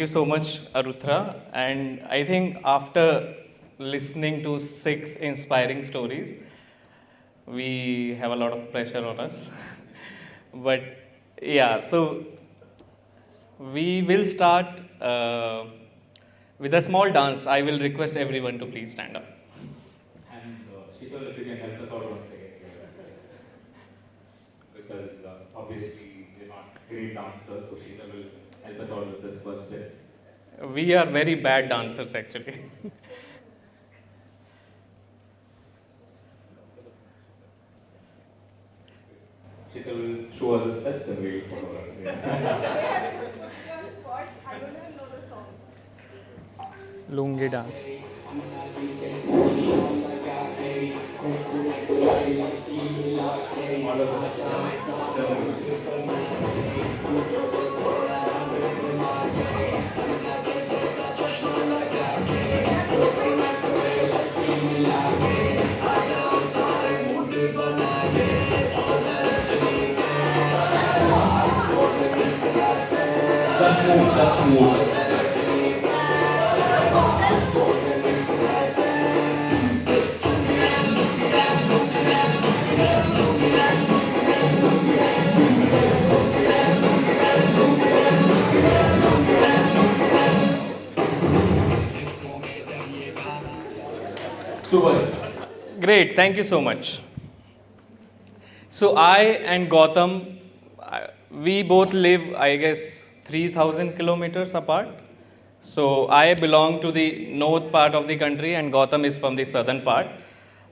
you so much, Arutra. And I think after listening to 6 inspiring stories, we have a lot of pressure on us. But yeah, so we will start with a small dance. I will request everyone to please stand up. And Shikal, if you can help us out once again here. Because obviously we're not great dancers, so Shikal will help us out with this first bit. We are very bad dancers actually. Shikal will show us the steps and we will follow her. Yeah. I don't even know the song. Lungi dance. All of just move. Super. Great, thank you so much. So I and Gautham, we both live, I guess, 3,000 kilometers apart. So I belong to the north part of the country, and Gautham is from the southern part.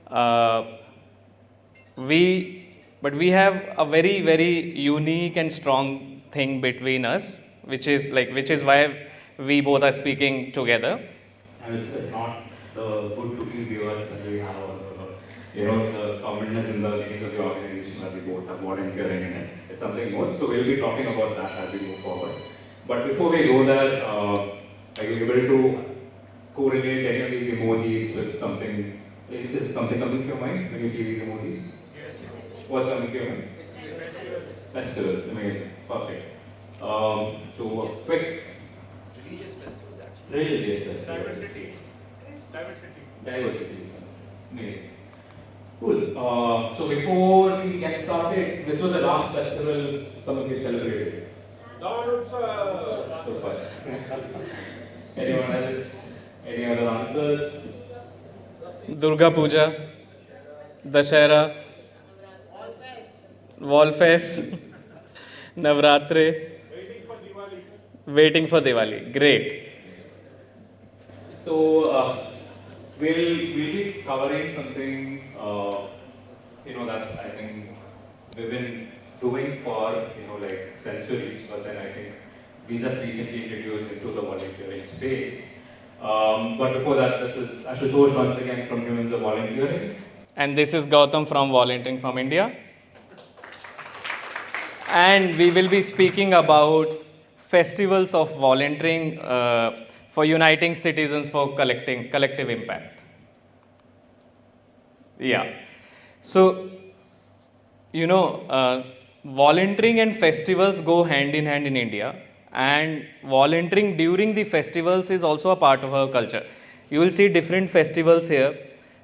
Uh, but we have a very, very unique and strong thing between us, which is why we both are speaking together. And it's not the good looking viewers that we have, or the commonness in the names of the organization that we both have volunteering in it. It's something more. So we'll be talking about that as we move forward. But before we go there, are you able to correlate any of these emojis with something? Is something coming to your mind when you see these emojis? Yes. What's coming to your mind? Festivals. Amazing. Perfect. So a quick Religious festivals, actually. religious festivals. Diversity. Amazing. Cool. So before we get started, which was the last festival some of you celebrated? Super. Anyone else? Any other answers? Durga Puja, Dashera, Wallfest, Navratri, waiting for Diwali. Great. So we'll be covering something that I think we've been doing for like centuries, but then I think we just recently introduced into the volunteering space. But before that, this is Ashutosh once again from Humans of Volunteering. And this is Gautam from Volunteering from India. And we will be speaking about festivals of volunteering for uniting citizens for collective impact. Yeah. So, volunteering and festivals go hand in hand in India, and volunteering during the festivals is also a part of our culture. You will see different festivals here,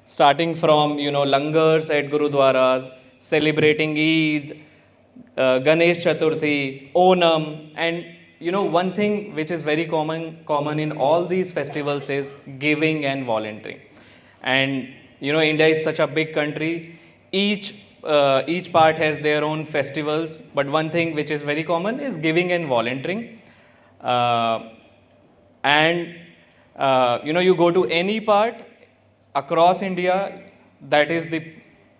starting from langars at gurudwaras, celebrating Eid, Ganesh Chaturthi, Onam, and one thing which is very common in all these festivals is giving and volunteering. And India is such a big country. Each part has their own festivals, but one thing which is very common is giving and volunteering. And you go to any part across India, that is the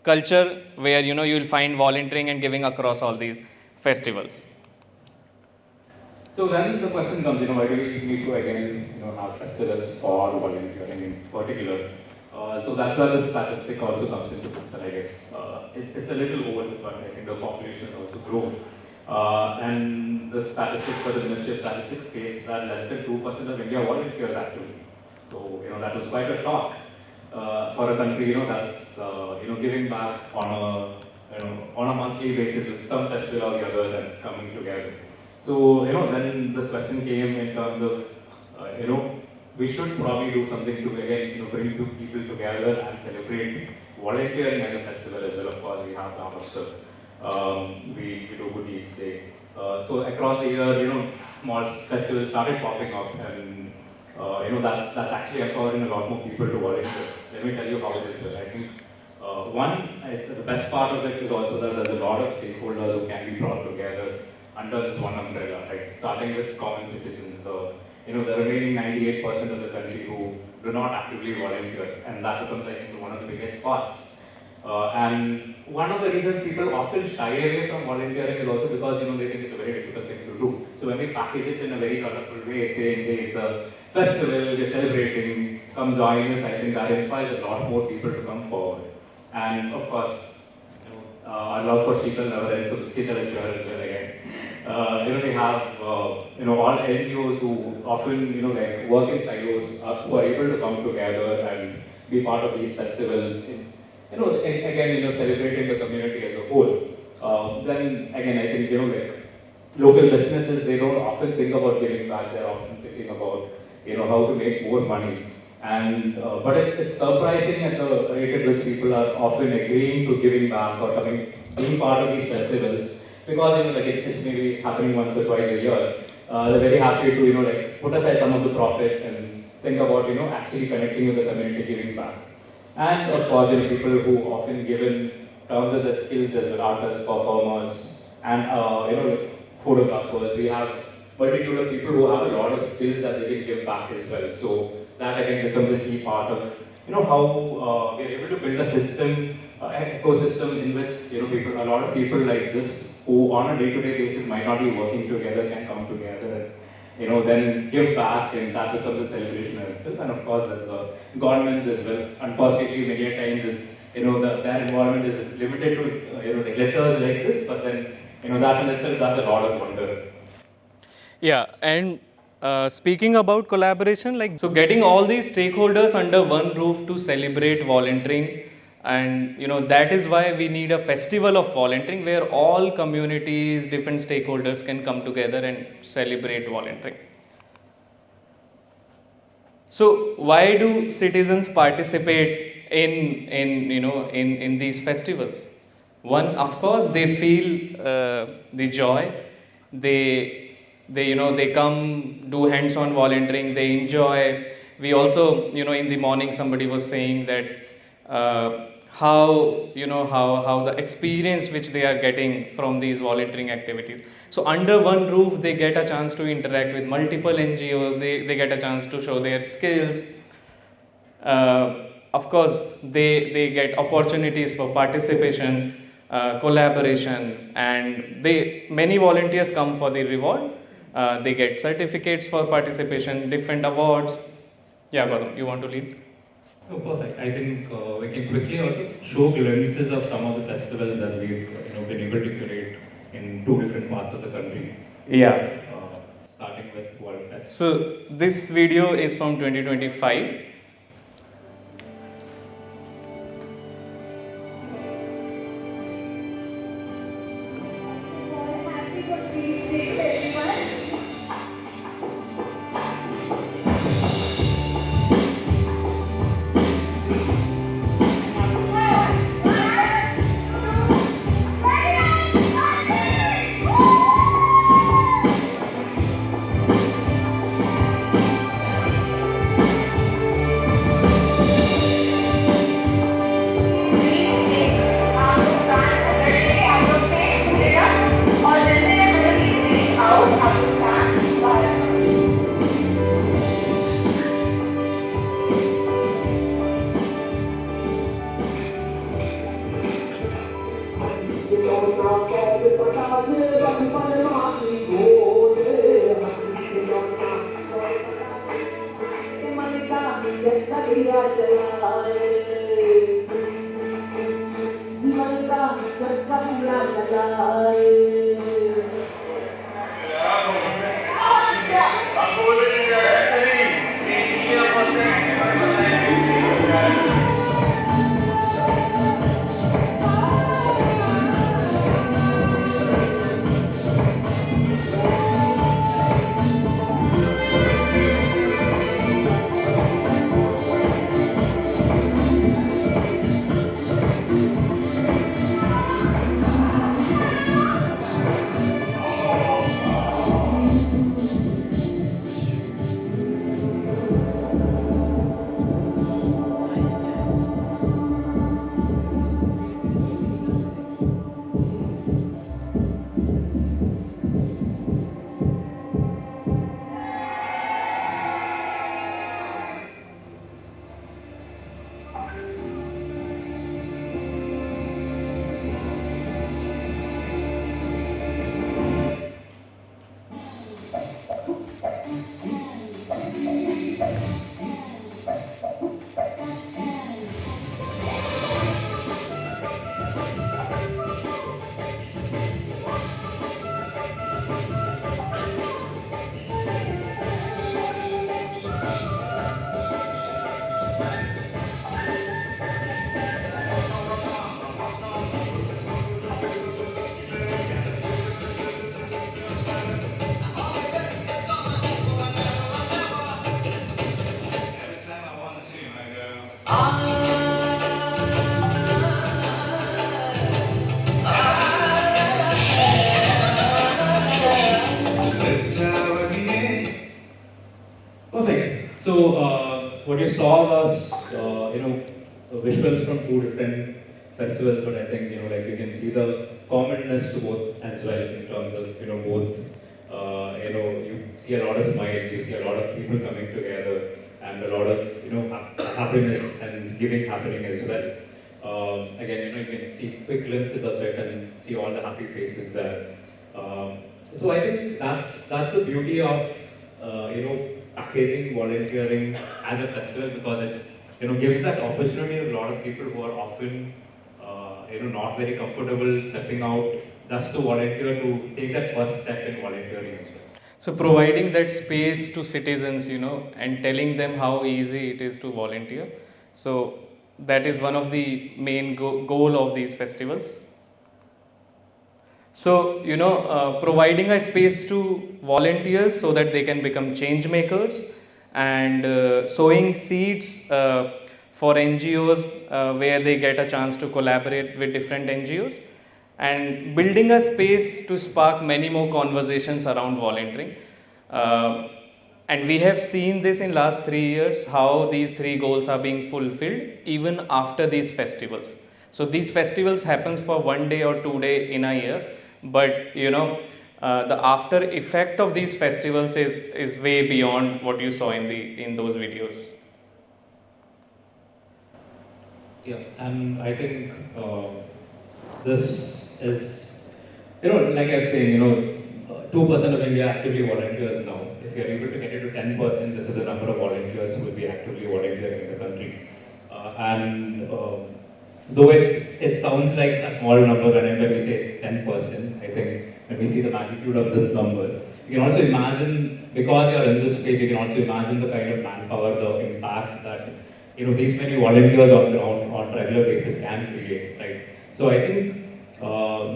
culture where you will find volunteering and giving across all these festivals. So then the question comes, why do we need to again, have festivals for volunteering in particular? So that's where the statistic also comes into picture, I guess. It's a little old, but I think the population has also grown. And the statistics for the Ministry of Statistics says that less than 2% of India volunteers actually. So, that was quite a shock for a country, that's, giving back on a monthly basis with some festival or the other and coming together. So, then this question came in terms of we should probably do something to again, bring two people together and celebrate volunteering as a festival as well. Of course, we have the Oscars. We do Good Deeds Day. So across the year, small festivals started popping up, and that's actually empowering a lot more people to volunteer. Let me tell you how it is. I think the best part of it is also that there's a lot of stakeholders who can be brought together under this one umbrella, right? Starting with common citizens, the remaining 98% of the country who do not actively volunteer, and that becomes, I think, one of the biggest parts. And one of the reasons people often shy away from volunteering is also because they think it's a very difficult thing to do. So when we package it in a very colorful way, saying, hey, it's a festival, we're celebrating, come join us, I think that inspires a lot more people to come forward. And of course, our love for Sheetal never ends, so Sheetal is here as well again. They have, all NGOs who often, work in silos, who are able to come together and be part of these festivals. Again, celebrating the community as a whole. Then again, I think, local businesses, they don't often think about giving back, they're often thinking about, how to make more money. And, but it's surprising at the rate at which people are often agreeing to giving back or being part of these festivals, because, it's maybe happening once or twice a year. They're very happy to, put aside some of the profit and think about, actually connecting with the community, giving back. And of course, people who often give in terms of their skills as well, artists, performers, and photographers. We have multitude of people who have a lot of skills that they can give back as well. So that again becomes a key part of how we are able to build a system, an ecosystem in which a lot of people like this who on a day-to-day basis might not be working together can come together and then give back, and that becomes a celebration in itself. And of course, there's the governments as well. Unfortunately, many times it's, their involvement is limited to, letters like this, but then, that in itself does a lot of wonder. Yeah, and speaking about collaboration, so getting all these stakeholders under one roof to celebrate volunteering, and that is why we need a festival of volunteering where all communities, different stakeholders can come together and celebrate volunteering. So why do citizens participate in these festivals? One, of course, they feel the joy. They come do hands-on volunteering. They enjoy. We also, in the morning, somebody was saying that how the experience which they are getting from these volunteering activities. So under one roof, they get a chance to interact with multiple NGOs. They get a chance to show their skills. Of course, they get opportunities for participation, collaboration, and many volunteers come for the reward. They get certificates for participation, different awards. Yeah, Gautham, you want to lead? Oh, perfect. I think we can quickly also show glimpses of some of the festivals that we've been able to curate in two different parts of the country. Yeah. Starting with World Fest. So this video is from 2025. Happy Good Deeds Day, everyone. So what you saw was, visuals from two different festivals, but I think, like you can see the commonness to both as well in terms of, both, you see a lot of smiles, you see a lot of people coming together, and a lot of, happiness and giving happening as well. Again, you can see quick glimpses of it and see all the happy faces there. So I think that's the beauty of packaging volunteering as a festival, because it gives that opportunity to a lot of people who are often not very comfortable stepping out just to volunteer, to take that first step in volunteering as well. So providing that space to citizens, and telling them how easy it is to volunteer. So that is one of the main goal of these festivals. So, providing a space to volunteers so that they can become change makers, and sowing seeds for NGOs where they get a chance to collaborate with different NGOs, and building a space to spark many more conversations around volunteering. Uh, and we have seen this in last 3 years, how these three goals are being fulfilled even after these festivals. So these festivals happens for 1 day or 2 day in a year, but the after effect of these festivals is way beyond what you saw in those videos. Yeah, and I think this is, like I was saying, 2% of India actively volunteers now. If you're able to get it to 10%, this is the number of volunteers who will be actively volunteering in the country. And though it sounds like a small number when we say it's 10%, I think when we see the magnitude of this number, you can also imagine, because you're in this space, you can also imagine the kind of manpower, the impact that these many volunteers on ground on regular basis can create, right? So I think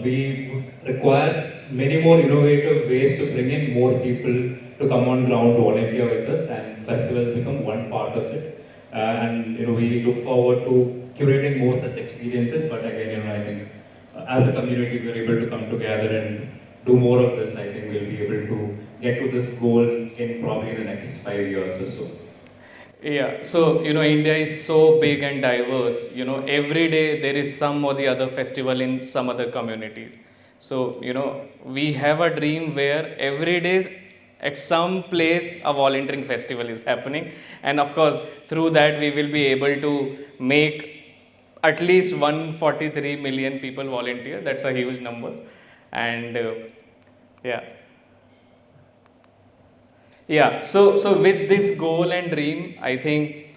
we require many more innovative ways to bring in more people to come on ground to volunteer with us, and festivals become one part of it. And we look forward to curating more such experiences. But again, I think as a community, we're able to come together and do more of this. I think we'll be able to get to this goal in probably the next 5 years or so. Yeah, so India is so big and diverse. Every day there is some or the other festival in some other communities. So, we have a dream where every day at some place a volunteering festival is happening, and of course, through that we will be able to make at least 143 million people volunteer. That's a huge number, and yeah. Yeah, so with this goal and dream, I think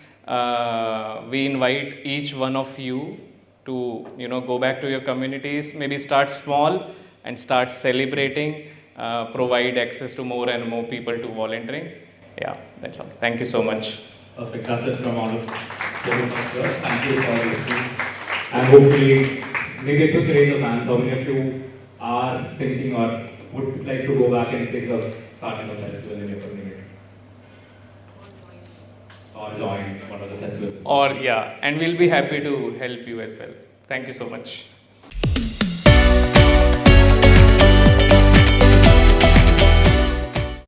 we invite each one of you to go back to your communities, maybe start small and start celebrating, provide access to more and more people to volunteering. Yeah, that's all. Thank you so much. Perfect. That's it from all of us. Thank you for listening. And hopefully, maybe a quick raise of hands. How many of you are thinking or would like to go back and think of starting a festival in your community? Or join one of the festivals? Or yeah, and we'll be happy to help you as well. Thank you so much.